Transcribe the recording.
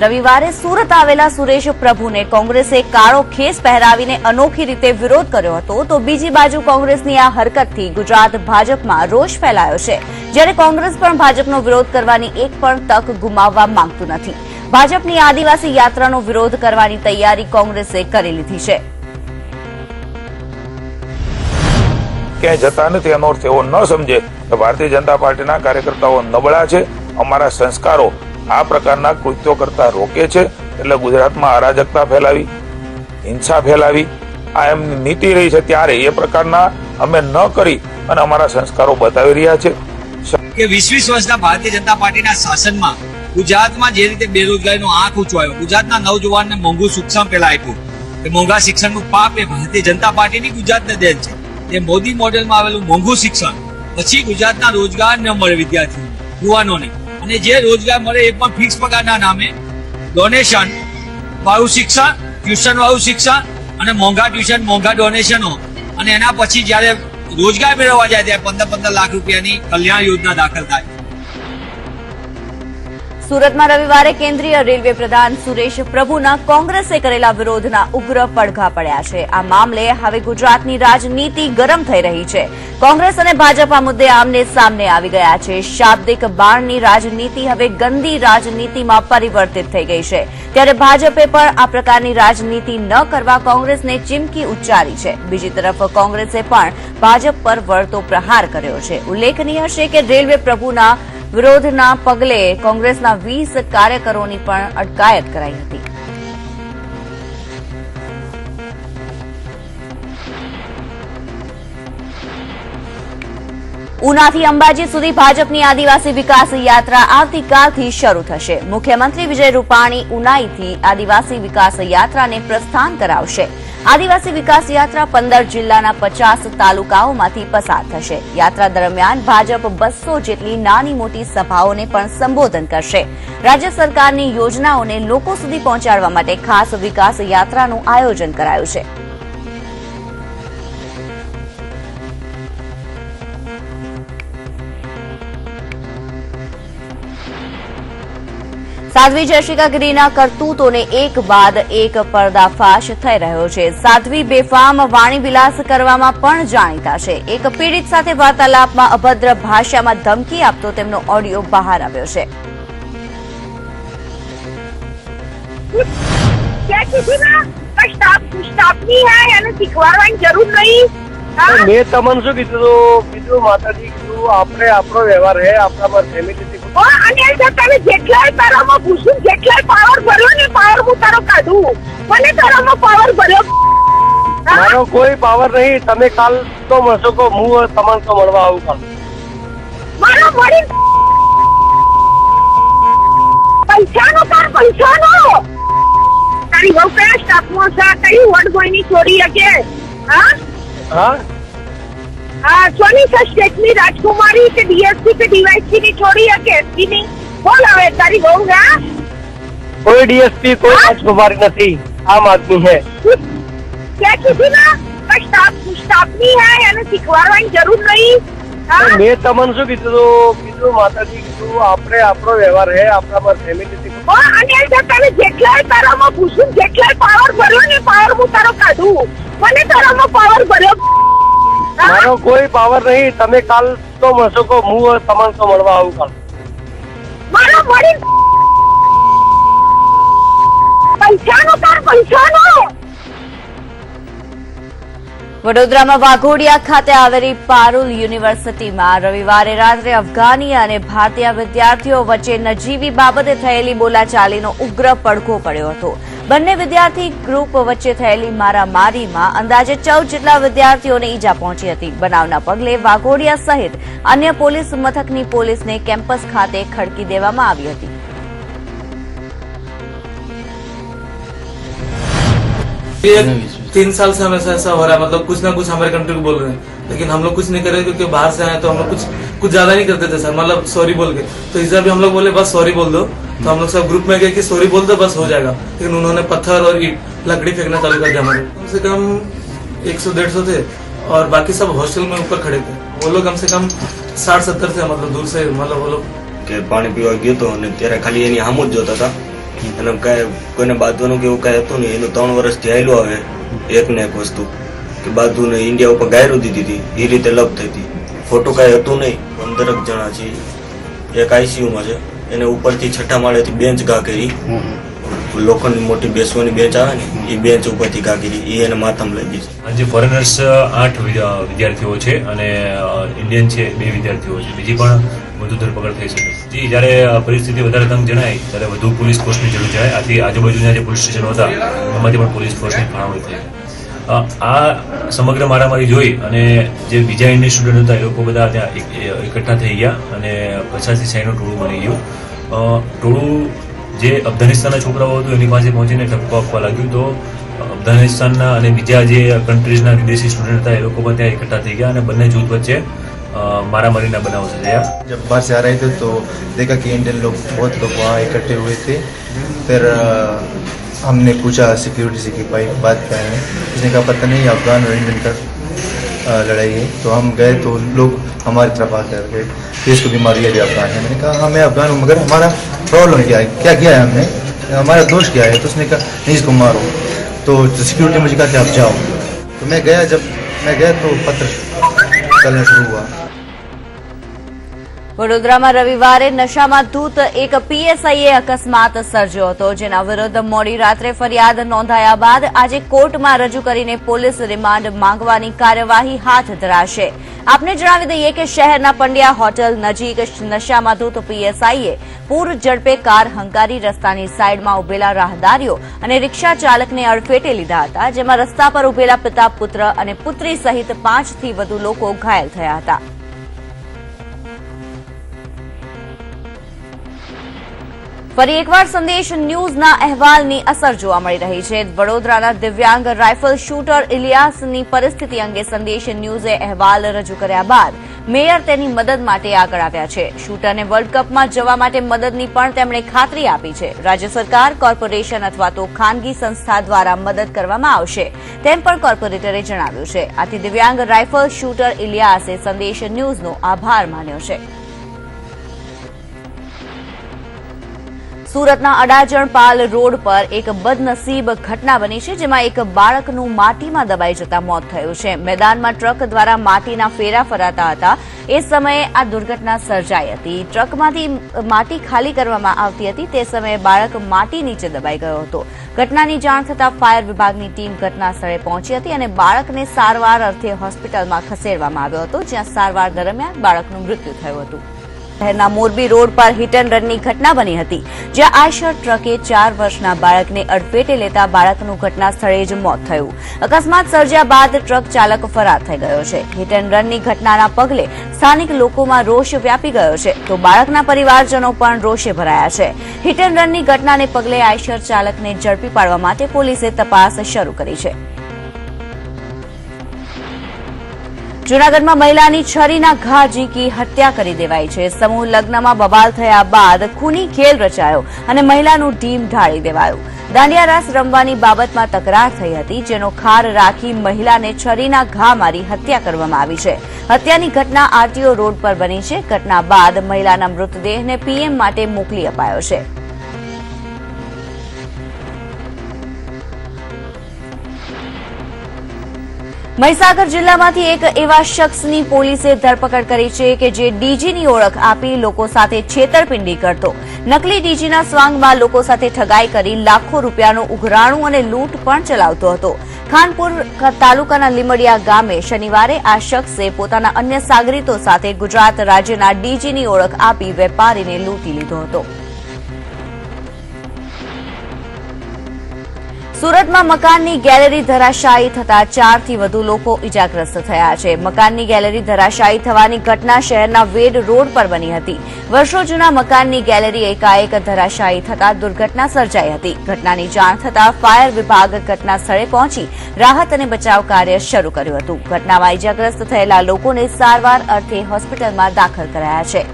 રવિવારે સુરત આવેલા સુરેશ પ્રભુને કોંગ્રેસે કાળો ખેસ પહેરાવીને અનોખી રીતે વિરોધ કર્યો હતો, તો બીજી બાજુ કોંગ્રેસની આ હરકતથી ગુજરાત ભાજપમાં રોષ ફેલાયો છે, જ્યારે કોંગ્રેસ પણ ભાજપનો વિરોધ કરવાની એક પણ તક ગુમાવવા માંગતું નથી. ભાજપની આદિવાસી યાત્રાનો વિરોધ કરવાની તૈયારી કોંગ્રેસે કરી લીધી છે. ક્યાંય જતા નથી એનો અર્થ એવો ન સમજે કે ભારતીય જનતા પાર્ટીના કાર્યકર્તાઓ નબળા છે, અમારા સંસ્કારો આ પ્રકારના કૃત્યો કરતા રોકે છે. એટલે ગુજરાતમાં અરાજકતા ફેલાવી, હિંસા ફેલાવી આ એમની નીતિ રહી છે, ત્યારે એ પ્રકારના અમે ન કરી અને અમારા સંસ્કારો બતાવી રહ્યા છે કે 20 વર્ષના ભારતીય જનતા પાર્ટીના શાસનમાં ગુજરાતમાં જે રીતે બેરોજગારીનો આંખ ઊંચો આવ્યો, ગુજરાતના નવજવાનને મોંઘું શિક્ષણ પેલા આપ્યું, કે મોંઘા શિક્ષણનું પાપ એ ભારતીય જનતા પાર્ટીની ગુજરાતને દેન છે. એ મોદી મોડેલમાં આવેલું મોંઘું શિક્ષણ પછી ગુજરાતના રોજગાર ન મળે વિદ્યાર્થીઓ યુવાનોને, અને જે રોજગાર મળે એ પણ ફિક્સ પગારના નામે ડોનેશન વાળું શિક્ષણ, ટ્યુશન વાળું શિક્ષણ અને મોંઘા ટ્યુશન, મોંઘા ડોનેશનો, અને એના પછી જયારે રોજગાર મેળવવા જાય ત્યારે 15 લાખ રૂપિયાની કલ્યાણ યોજના દાખલ થાય. સુરતમાં રવિવારે કેન્દ્રીય રેલવે પ્રધાન સુરેશ પ્રભુના કોંગ્રેસે કરેલા વિરોધના ઉગ્ર પડઘા પડ્યા છે. આ મામલે હવે ગુજરાતની રાજનીતિ ગરમ થઈ રહી છે. કોંગ્રેસ અને ભાજપ આ મુદ્દે આમને સામને આવી ગયા છે. શાબ્દિક બાણની રાજનીતિ હવે ગંદી રાજનીતિમાં પરિવર્તિત થઈ ગઈ છે, ત્યારે ભાજપે પણ આ પ્રકારની રાજનીતિ ન કરવા કોંગ્રેસને ચીમકી ઉચ્ચારી છે. બીજી તરફ કોંગ્રેસે પણ ભાજપ પર વળતો પ્રહાર કર્યો છે. ઉલ્લેખનીય છે કે રેલવે પ્રભુના વિરોધના પગલે કોંગ્રેસના 20 કાર્યકરોની પણ અટકાયત કરાઈ હતી. ઉનાથી અંબાજી સુધી ભાજપની આદિવાસી વિકાસ યાત્રા આવતીકાલથી શરૂ થશે. મુખ્યમંત્રી વિજય રૂપાણી ઉનાઈથી આદિવાસી વિકાસ યાત્રાને પ્રસ્થાન કરાવશે. આદિવાસી વિકાસ યાત્રા 15 જિલ્લાના 50 તાલુકાઓમાંથી પસાર થશે. યાત્રા દરમિયાન ભાજપ 200 જેટલી નાની મોટી સભાઓને પણ સંબોધન કરશે. રાજ્ય સરકારની યોજનાઓને લોકો સુધી પહોંચાડવા માટે ખાસ વિકાસ યાત્રાનું આયોજન કરાયું છે. સાધ્વી જયશ્રિકા ગિરીના કરતૂતોને એક બાદ એક પર્દાફાશ થઈ રહ્યો છે. સાધ્વી બેફામ વાણીવિલાસ કરવામાં પણ જાણીતા છે. એક પીડિત સાથે વાર્તાલાપમાં અભદ્ર ભાષામાં ધમકી આપતો તેમનો ઓડિયો બહાર આવ્યો છે. શીખવાડવાની જરૂર નહીં. મેં તમને શું કીધું માતાજી, કીધું આપણે આપણો વ્યવહાર હે, આપણા પર ફેમિલી અને તમે જેટલાય તારામાં પૂછું, જેટલાય પાવર ભર્યો ને પાવર હું તારો કાઢું, મને તારામાં પાવર ભર્યો. મારો કોઈ પાવર નહીં. તમે કાલ તો મળશો કે હું તમને તો મળવા આવું કાલ. મારો મળી પૈસાનો તાર પૈસાનો. તારી બહુ કયા સ્ટાફમાં છે? કઈ વડગોઈની ચોરી હકે? હા હા हाँ, सोनी सा स्टेटनी राजकुमारी के डीएसपी के डीवाईसी की छोड़ी है के एसपी नहीं बोल हवे तारी बहू है. कोई डीएसपी कोई राजकुमारी नहीं, आम आदमी है. क्या किसी ना स्टाफ नहीं है यानी શીખવાડવાની જરૂર નહીં. મેં તમને શું કીધું માતાજી, કીધું આપણે આપણો વ્યવહાર હે, આપણા પર ફેમિલી અને તમે જેટલાય તારામાં પૂછું, જેટલાય પાવર ભર્યો ને પાવર હું તારો કાઢું, મને તારામાં પાવર ભર્યો. મારો કોઈ પાવર નહીં. તમે કાલ તો મળશો કે હું તમને તો મળવા આવું કાલ. મારો મળી પૈસાનો તાર પૈસાનો. વડોદરામાં વાઘોડિયા ખાતે આવેલી પારુલ યુનિવર્સિટીમાં રવિવારે રાત્રે અફઘાની અને ભારતીય વિદ્યાર્થીઓ વચ્ચે નજીવી બાબતે થયેલી બોલાચાલીનો ઉગ્ર પડઘો પડ્યો હતો. બંને વિદ્યાર્થી ગ્રુપ વચ્ચે થયેલી મારામારીમાં અંદાજે 14 જેટલા વિદ્યાર્થીઓને ઈજા પહોંચી હતી. બનાવના પગલે વાઘોડિયા સહિત અન્ય પોલીસ મથકની પોલીસને કેમ્પસ ખાતે ખડકી દેવામાં આવી હતી. ये 3 साल से हमेशा ऐसा हो रहा है, मतलब कुछ ना कुछ हमारे कंट्री को बोल रहे हैं, लेकिन हम लोग कुछ नहीं कर रहे क्योंकि बाहर से आए तो हम लोग कुछ ज्यादा नहीं करते थे सर, मतलब सॉरी बोल के. तो इस बार भी हम लोग बोले बस सॉरी बोल दो, तो हम लोग सब ग्रुप में गए कि सॉरी बोल दो बस हो जाएगा, लेकिन उन्होंने पत्थर और ईट लकड़ी फेंकना चालू कर दिया. हमारे कम से कम 100-150 थे और बाकी सब हॉस्टल में ऊपर खड़े थे. वो लोग कम से कम 60-70 थे, मतलब दूर से, मतलब वो लोग કે પાણી પીવા ગયો તો અને ત્યારે ખાલી એની સામું જ જોતા હતા અને કાંઈ કોઈને બાંધવાનું કે એવું કાંઈ હતું નહીં. એનું 3 વર્ષથી હાલ્યું આવે એક ને એક વસ્તુ કે બાંધવું નહીં. ઇન્ડિયા ઉપર ગાયરું દીધી હતી એ રીતે લપ થઈ હતી. ખોટું કાંઈ હતું નહીં. 15 જણા છે, એક આઈસીયુમાં છે. એને ઉપરથી 6ઠા માળેથી બેન્ચ ઘા કરી, લોખંડની મોટી બેસવાની બેન્ચ આવે ને એ બેન્ચ ઉપરથી ઘા કરી, એ એને માથામાં લાગી છે. આજે ફોરેનર્સ 8 વિદ્યાર્થીઓ છે અને ઇન્ડિયન છે 2 વિદ્યાર્થીઓ છે. બીજી પણ વધુ ધરપકડ થઈ શકે છે. જ્યારે પરિસ્થિતિ વધારે તંગ જણાય ત્યારે વધુ પોલીસ ફોર્સની જરૂર છે. આથી આજુબાજુના જે પોલીસ સ્ટેશનો હતા એમાંથી પણ પોલીસ ફોર્સની ફાળવણી થઈ. આ સમગ્ર મારામારી જોઈ અને જે બીજા ઇન્ડિયન સ્ટુડન્ટ હતા એ લોકો બધા ત્યાં એકઠા થઈ ગયા અને 50-60નું ટોળું બની ગયું. ટોળું જે અફઘાનિસ્તાનના છોકરાઓ હતું એની પાસે પહોંચીને ઠપકો આપવા લાગ્યું. તો અફઘાનિસ્તાનના અને બીજા જે કન્ટ્રીઝના વિદેશી સ્ટુડન્ટ હતા એ લોકો પણ ત્યાં એકઠા થઈ ગયા અને બંને જૂથ વચ્ચે मारामारी बनाव सजाया। जब बाहर से आ रहे थे तो देखा कि इंडियन लोग बहुत लोग वहाँ इकट्ठे हुए थे। फिर हमने पूछा सिक्योरिटी से कि भाई बात क्या है। उसने कहा पता नहीं अफगान और इंडियन का लड़ाई है। तो हम गए तो लोग हमारी तरफ आकर गए कि इसको भी मार दिया अफगान है। मैंने कहा हाँ मैं अफगान हूँ मगर हमारा प्रॉब्लम क्या है, क्या किया है हमने, हमारा दोष क्या है। तो उसने कहा नहीं इसको मारो। तो सिक्योरिटी मुझे कहा कि आप जाओ। तो मैं गया, जब मैं गया तो पत्र चलना शुरू हुआ। વડોદરામાં રવિવારે નશામાં ધૂત એક પીએસઆઈએ અકસ્માત સર્જ્યો હતો, જેના વિરુદ્ધ મોડી રાત્રે ફરિયાદ નોંધાયા બાદ આજે કોર્ટમાં રજૂ કરીને પોલીસ રિમાન્ડ માંગવાની કાર્યવાહી હાથ ધરાશે। આપને જણાવી દઈએ કે શહેરના પંડ્યા હોટેલ નજીક નશામાં ધૂત પીએસઆઈએ પૂર ઝડપે કાર હંકારી રસ્તાની સાઈડમાં ઉભેલા રાહદારીઓ અને રિક્ષા ચાલકને અડફેટે લીધા હતા, જેમાં રસ્તા પર ઉભેલા પિતા, પુત્ર અને પુત્રી સહિત 5 થી વધુ લોકો ઘાયલ થયા હતા। ફરી એકવાર સંદેશ ન્યૂઝના અહેવાલની અસર જોવા મળી રહી છે। વડોદરાના દિવ્યાંગ રાઇફલ શૂટર ઇલિયાસની પરિસ્થિતિ અંગે સંદેશ ન્યૂઝે અહેવાલ રજૂ કર્યા બાદ મેયર તેની મદદ માટે આગળ આવ્યા છે। શૂટરને વર્લ્ડ કપમાં જવા માટે મદદની પણ તેમણે ખાતરી આપી છે। રાજ્ય સરકાર, કોર્પોરેશન અથવા તો ખાનગી સંસ્થા દ્વારા મદદ કરવામાં આવશે તેમ પણ કોર્પોરેટરે જણાવ્યું છે। આથી દિવ્યાંગ રાઇફલ શૂટર ઇલિયાસે સંદેશ ન્યૂઝનો આભાર માન્યો છે। સુરતના અડાજણપાલ રોડ પર એક બદનસીબ ઘટના બની છે, જેમાં એક બાળકનું માટીમાં દબાઈ જતા મોત થયું છે। મેદાનમાં ટ્રક દ્વારા માટીના ફેરા ફરાતા હતા એ સમયે આ દુર્ઘટના સર્જાઈ હતી। ટ્રકમાંથી માટી ખાલી કરવામાં આવતી હતી તે સમયે બાળક માટી નીચે દબાઈ ગયો હતો। ઘટનાની જાણ થતાં ફાયર વિભાગની ટીમ ઘટના સ્થળે પહોંચી હતી અને બાળકને સારવાર અર્થે હોસ્પિટલમાં ખસેડવામાં આવ્યો હતો, જ્યાં સારવાર દરમિયાન બાળકનું મૃત્યુ થયું હતું। શહેરના મોરબી રોડ પર હિટ એન્ડ રનની ઘટના બની હતી, જ્યાં આયશર ટ્રકે 4 વર્ષના બાળકને અડફેટે લેતા બાળકનું ઘટના સ્થળે જ મોત થયું। અકસ્માત સર્જ્યા બાદ ટ્રક ચાલક ફરાર થઈ ગયો છે। હિટ એન્ડ રનની ઘટનાના પગલે સ્થાનિક લોકોમાં રોષ વ્યાપી ગયો છે, તો બાળકના પરિવારજનો પણ રોષે ભરાયા છે। હિટ એન્ડ રનની ઘટનાને પગલે આયશર ચાલકને ઝડપી પાડવા માટે પોલીસે તપાસ શરૂ કરી છે। જૂનાગઢમાં મહિલાની છરીના ઘા ઝીંકી હત્યા કરી દેવાઈ છે। સમૂહ લગ્નમાં બબાલ થયા બાદ ખૂની ખેલ રચાયો અને મહિલાનું ઢીમ ઢાળી દેવાયું। દાંડિયા રાસ રમવાની બાબતમાં તકરાર થઈ હતી, જેનો ખાર રાખી મહિલાને છરીના ઘા મારી હત્યા કરવામાં આવી છે। હત્યાની ઘટના આરટીઓ રોડ પર બની છે। ઘટના બાદ મહિલાના મૃતદેહને પીએમ માટે મોકલી અપાયો છે। મહીસાગર જિલ્લામાંથી એક એવા શખ્સની પોલીસે ધરપકડ કરી છે કે જે ડીજીની ઓળખ આપી લોકો સાથે છેતરપિંડી કરતો। નકલી ડીજીના સ્વાંગમાં લોકો સાથે ઠગાઈ કરી લાખો રૂપિયાનું ઉઘરાણું અને લૂંટ પણ ચલાવતો હતો। ખાનપુર તાલુકાના લીમડિયા ગામે શનિવારે આ શખ્સે પોતાના અન્ય સાગરીતો સાથે ગુજરાત રાજ્યના ડીજીની ઓળખ આપી વેપારીને લૂંટી લીધો હતો। સુરતમાં મકાનની ગેલેરી ધરાશાયી થતા 4 થી વધુ લોકો ઇજાગ્રસ્ત થયા છે। મકાનની ગેલેરી ધરાશાયી થવાની ઘટના શહેરના વેડ રોડ પર બની હતી। વર્ષો જૂના મકાનની ગેલેરી એકાએક ધરાશાયી થતા દુર્ઘટના સર્જાઈ હતી। ઘટનાની જાણ થતાં ફાયર વિભાગ ઘટના સ્થળે પહોંચી રાહત અને બચાવ કાર્ય શરૂ કર્યું હતું। ઘટનામાં ઇજાગ્રસ્ત થયેલા લોકોને સારવાર અર્થે હોસ્પિટલમાં દાખલ કરાયા છે।